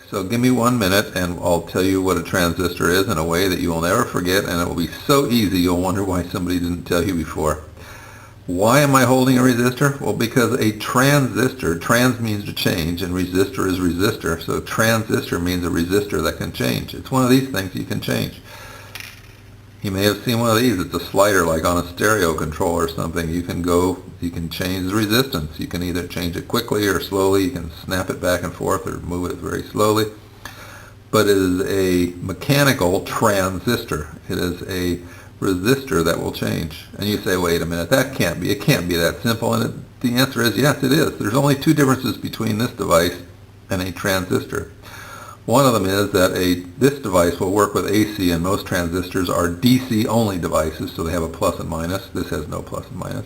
So give me 1 minute and I'll tell you what a transistor is in a way that you will never forget, and it will be so easy you'll wonder why somebody didn't tell you before. Why am I holding a resistor? Well, because a transistor, trans means to change and resistor is resistor, so transistor means a resistor that can change. It's one of these things you can change. You may have seen one of these. It's a slider like on a stereo controller or something. You can change the resistance. You can either change it quickly or slowly. You can snap it back and forth or move it very slowly. But it is a mechanical transistor. It is a resistor that will change. And you say, wait a minute, that can't be. It can't be that simple. And the answer is yes, it is. There's only two differences between this device and a transistor. One of them is that this device will work with AC, and most transistors are DC only devices, so they have a plus and minus. This has no plus and minus.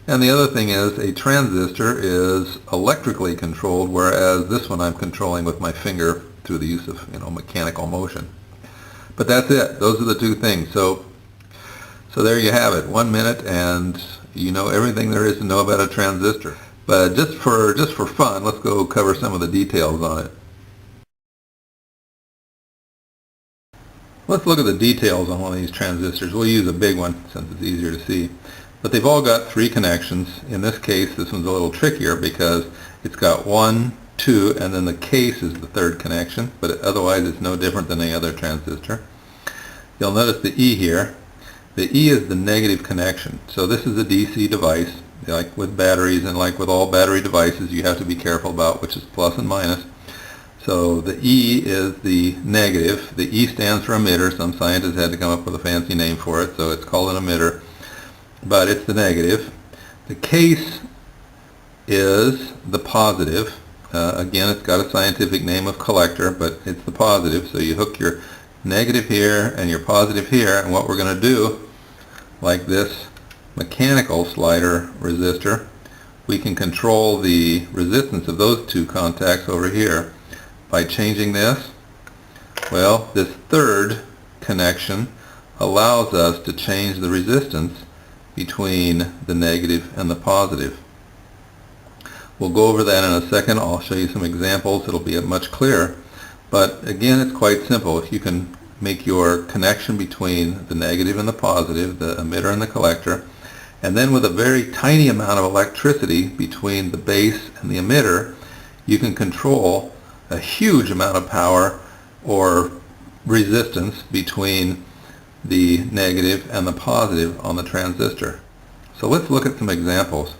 And the other thing is a transistor is electrically controlled, whereas this one I'm controlling with my finger through the use of mechanical motion. But that's it. Those are the two things. So there you have it. 1 minute and you know everything there is to know about a transistor. But just for fun, let's go cover some of the details on it. Let's look at the details on one of these transistors. We'll use a big one since it's easier to see. But they've all got 3 connections. In this case, this one's a little trickier because it's got 1, 2, and then the case is the 3rd connection, but otherwise it's no different than any other transistor. You'll notice the E here. The E is the negative connection. So this is a DC device. Like with batteries and like with all battery devices, you have to be careful about which is plus and minus. So the E is the negative. The E stands for emitter. Some scientists had to come up with a fancy name for it, so it's called an emitter. But it's the negative. The case is the positive. Again, it's got a scientific name of collector, but it's the positive. So you hook your negative here and your positive here, and what we're going to do, like this mechanical slider resistor, we can control the resistance of those 2 contacts over here. By changing this, well, this 3rd connection allows us to change the resistance between the negative and the positive. We'll go over that in a second. I'll show you some examples. It'll be much clearer. But again, it's quite simple. If you can make your connection between the negative and the positive, the emitter and the collector, and then with a very tiny amount of electricity between the base and the emitter, you can control a huge amount of power or resistance between the negative and the positive on the transistor. So let's look at some examples.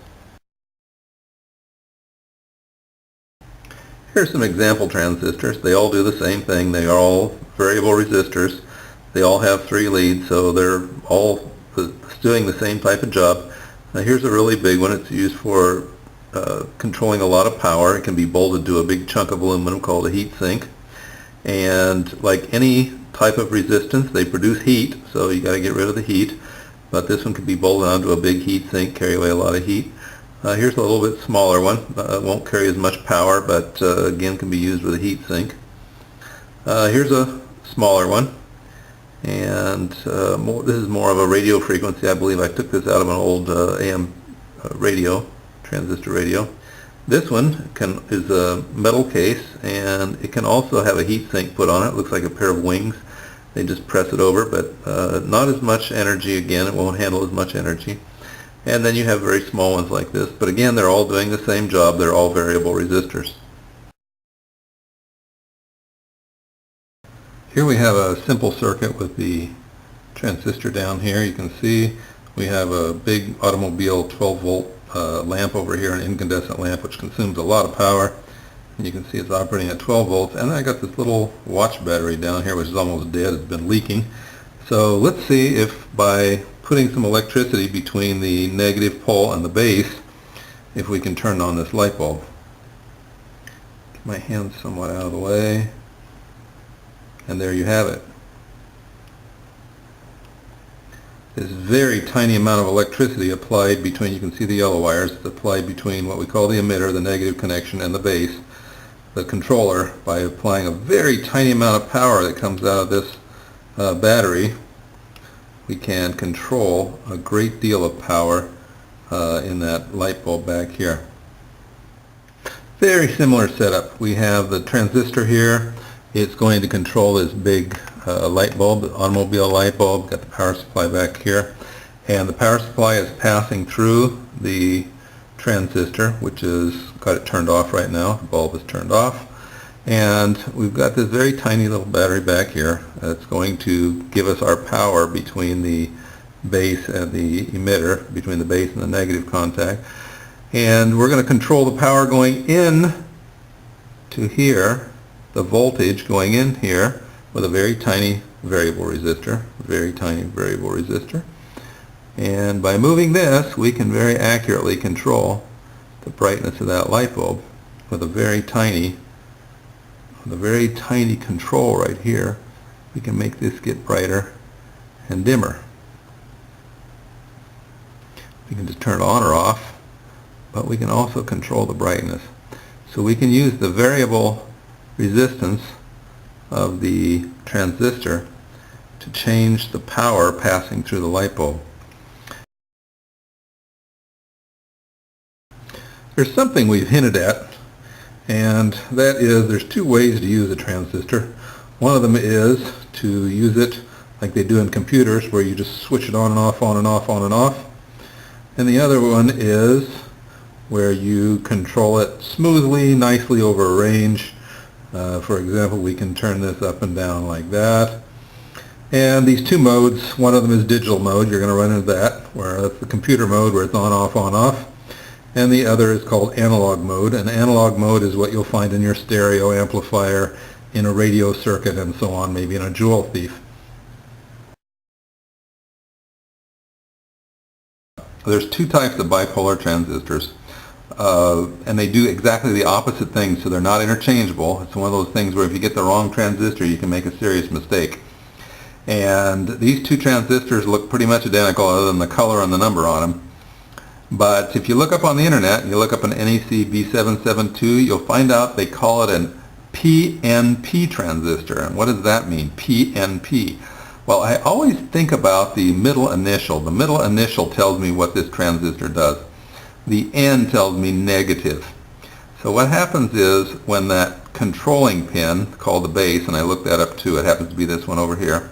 Here's some example transistors. They all do the same thing. They are all variable resistors. They all have 3 leads, so they're all doing the same type of job. Now here's a really big one. It's used for controlling a lot of power. It can be bolted to a big chunk of aluminum called a heat sink. And like any type of resistance, they produce heat, so you got to get rid of the heat. But this one can be bolted onto a big heat sink, carry away a lot of heat. Here's a little bit smaller one. It won't carry as much power, but again can be used with a heat sink. Here's a smaller one, and this is more of a radio frequency. I believe I took this out of an old AM radio, transistor radio. This one is a metal case, and it can also have a heat sink put on it. It looks like a pair of wings. They just press it over, but not as much energy. Again, it won't handle as much energy. And then you have very small ones like this, but again, they're all doing the same job. They're all variable resistors. Here we have a simple circuit with the transistor down here. You can see we have a big automobile 12-volt lamp over here, an incandescent lamp, which consumes a lot of power. And you can see it's operating at 12 volts. And I got this little watch battery down here, which is almost dead. It's been leaking. So let's see if by putting some electricity between the negative pole and the base, if we can turn on this light bulb. Get my hand somewhat out of the way. And there you have it. This very tiny amount of electricity applied between, you can see the yellow wires, applied between what we call the emitter, the negative connection, and the base, the controller. By applying a very tiny amount of power that comes out of this battery, we can control a great deal of power in that light bulb back here. Very similar setup. We have the transistor here. It's going to control this big light bulb, automobile light bulb. Got the power supply back here. And the power supply is passing through the transistor, which is got it turned off right now. The bulb is turned off. And we've got this very tiny little battery back here that's going to give us our power between the base and the emitter, between the base and the negative contact. And we're going to control the power going in to here, the voltage going in here, with a very tiny variable resistor, And by moving this, we can very accurately control the brightness of that light bulb with a very tiny control right here. We can make this get brighter and dimmer. We can just turn it on or off, but we can also control the brightness. So we can use the variable resistance of the transistor to change the power passing through the light bulb. There's something we've hinted at, and that is there's two ways to use a transistor. One of them is to use it like they do in computers, where you just switch it on and off, on and off, on and off. And the other one is where you control it smoothly, nicely over a range. For example, we can turn this up and down like that. And these two modes, one of them is digital mode. You're going to run into that, where that's the computer mode where it's on, off, on, off. And the other is called analog mode. And analog mode is what you'll find in your stereo amplifier, in a radio circuit, and so on, maybe in a jewel thief. There's two types of bipolar transistors, and they do exactly the opposite thing, so they're not interchangeable. It's one of those things where if you get the wrong transistor, you can make a serious mistake. And these two transistors look pretty much identical, other than the color and the number on them. But if you look up on the internet, and you look up an NEC B772, you'll find out they call it an PNP transistor. And what does that mean, PNP? Well, I always think about the middle initial. The middle initial tells me what this transistor does. The N tells me negative. So what happens is when that controlling pin, called the base, and I looked that up too, it happens to be this one over here,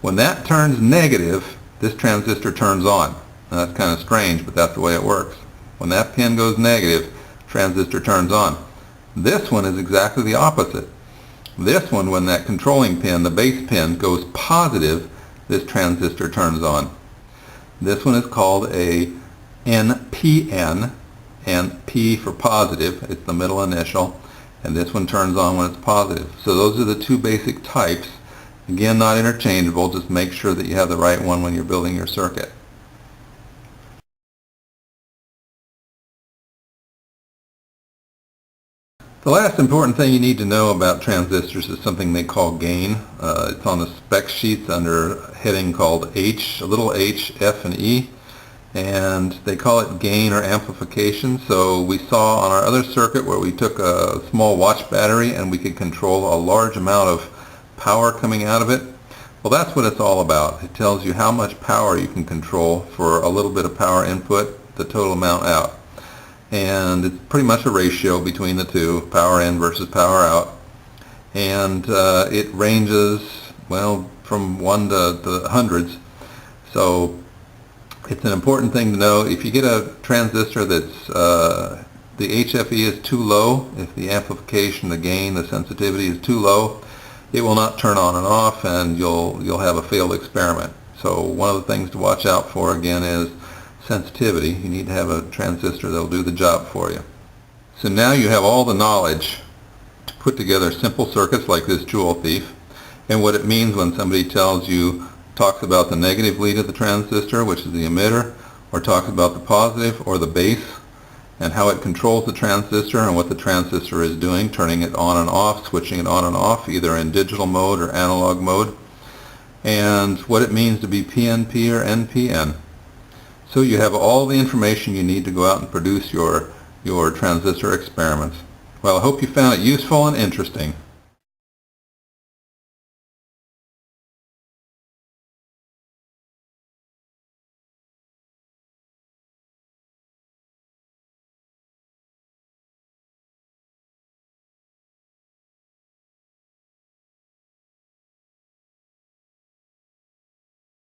when that turns negative, this transistor turns on. Now, that's kind of strange, but that's the way it works. When that pin goes negative, transistor turns on. This one is exactly the opposite. This one, when that controlling pin, the base pin, goes positive, this transistor turns on. This one is called a NPN, and P for positive, it's the middle initial, and this one turns on when it's positive. So those are the two basic types. Again, not interchangeable, just make sure that you have the right one when you're building your circuit. The last important thing you need to know about transistors is something they call gain. It's on the spec sheets under a heading called H, a little h, F, and E, and they call it gain or amplification. So we saw on our other circuit where we took a small watch battery and we could control a large amount of power coming out of it. Well, that's what it's all about. It tells you how much power you can control for a little bit of power input, the total amount out. And it's pretty much a ratio between the two, power in versus power out. And it ranges, well, from 1 to the hundreds. So it's an important thing to know. If you get a transistor that's the HFE is too low, if the amplification, the gain, the sensitivity is too low, it will not turn on and off, and you'll have a failed experiment. So one of the things to watch out for, again, is sensitivity. You need to have a transistor that will do the job for you. So now you have all the knowledge to put together simple circuits like this jewel thief, and what it means when somebody talks about the negative lead of the transistor, which is the emitter, or talks about the positive or the base, and how it controls the transistor and what the transistor is doing, turning it on and off, switching it on and off, either in digital mode or analog mode, and what it means to be PNP or NPN. So you have all the information you need to go out and produce your transistor experiments. Well, I hope you found it useful and interesting.